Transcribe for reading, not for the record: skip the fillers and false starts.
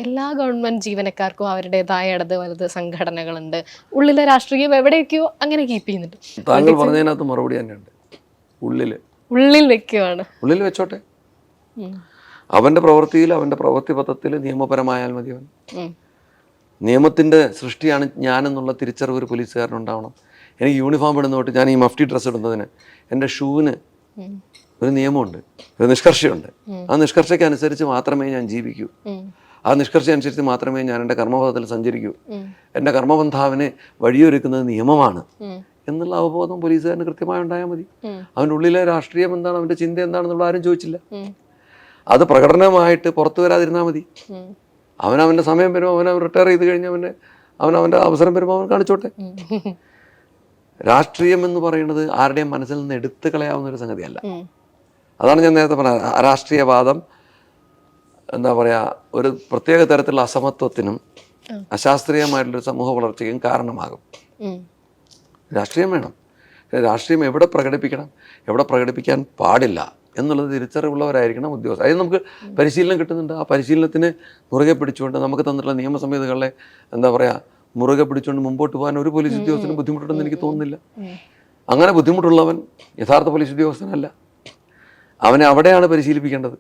എല്ലാ ഗവൺമെന്റ് ജീവനക്കാർക്കും അവരുടേതായ ഇടത് വലത് സംഘടനകളുണ്ട്. ഉള്ളിലെ രാഷ്ട്രീയം എവിടെയൊക്കെയോ അങ്ങനെ കീപ്പ് ചെയ്യുന്നുണ്ട്. താങ്കൾ പറഞ്ഞതിനകത്ത് മറുപടി തന്നെയുണ്ട്. ഉള്ളിൽ വെക്കുവാണ്. ഉള്ളിൽ വെച്ചോട്ടെ. അവന്റെ പ്രവൃത്തിയിൽ, അവന്റെ പ്രവൃത്തി പഥത്തിൽ നിയമപരമായാൽ മതി. അവൻ നിയമത്തിന്റെ സൃഷ്ടിയാണ് ഞാനെന്നുള്ള തിരിച്ചറിവ് ഒരു പോലീസുകാരനുണ്ടാവണം. എനിക്ക് യൂണിഫോം ഇടുന്ന തൊട്ട് ഞാൻ ഈ മഫ്റ്റി ഡ്രസ്സ് ഇടുന്നതിന് എൻ്റെ ഷൂവിന് ഒരു നിയമമുണ്ട്, ഒരു നിഷ്കർഷയുണ്ട്. ആ നിഷ്കർഷയ്ക്ക് അനുസരിച്ച് മാത്രമേ ഞാൻ ജീവിക്കൂ. ആ നിഷ്കർഷ അനുസരിച്ച് മാത്രമേ ഞാൻ എൻ്റെ കർമ്മപഥത്തിൽ സഞ്ചരിക്കൂ. എൻ്റെ കർമ്മപന്ഥാവിനെ വഴിയൊരുക്കുന്നത് നിയമമാണ് എന്നുള്ള അവബോധം പോലീസുകാരന് കൃത്യമായി ഉണ്ടായാൽ മതി. അവൻ്റെ ഉള്ളിലെ രാഷ്ട്രീയം എന്താണ്, അവൻ്റെ ചിന്ത എന്താണെന്നുള്ള ആരും ചോദിച്ചില്ല. അത് പ്രകടനമായിട്ട് പുറത്തു വരാതിരുന്നാൽ മതി. അവനവൻ്റെ സമയം വരുമ്പോൾ, അവൻ റിട്ടയർ ചെയ്ത് കഴിഞ്ഞാൽ അവനവൻ്റെ അവസരം വരുമ്പോൾ അവൻ കാണിച്ചോട്ടെ. രാഷ്ട്രീയം എന്ന് പറയുന്നത് ആരുടെയും മനസ്സിൽ നിന്ന് എടുത്തു കളയാവുന്ന ഒരു സംഗതിയല്ല. അതാണ് ഞാൻ നേരത്തെ പറഞ്ഞത്. രാഷ്ട്രീയവാദം എന്താ പറയുക, ഒരു പ്രത്യേക തരത്തിലുള്ള അസമത്വത്തിനും അശാസ്ത്രീയമായിട്ടുള്ളൊരു സമൂഹ വളർച്ചയ്ക്കും കാരണമാകും. രാഷ്ട്രീയം വേണം. രാഷ്ട്രീയം എവിടെ പ്രകടിപ്പിക്കണം, എവിടെ പ്രകടിപ്പിക്കാൻ പാടില്ല എന്നുള്ളത് തിരിച്ചറിവുള്ളവരായിരിക്കണം ഉദ്യോഗസ്ഥർ. അതിന് നമുക്ക് പരിശീലനം കിട്ടുന്നുണ്ട്. ആ പരിശീലനത്തിന് മുറുകെ പിടിച്ചുകൊണ്ട് നമുക്ക് തന്നിട്ടുള്ള നിയമസംഹിതകളെ എന്താ പറയുക മുറുകെ പിടിച്ചുകൊണ്ട് മുമ്പോട്ട് പോകാൻ ഒരു പോലീസ് ഉദ്യോഗസ്ഥനും ബുദ്ധിമുട്ടുണ്ടെന്ന് എനിക്ക് തോന്നുന്നില്ല. അങ്ങനെ ബുദ്ധിമുട്ടുള്ളവൻ യഥാർത്ഥ പോലീസ് ഉദ്യോഗസ്ഥനല്ല. അവനെ അവിടെയാണ് പരിശീലിപ്പിക്കേണ്ടത്.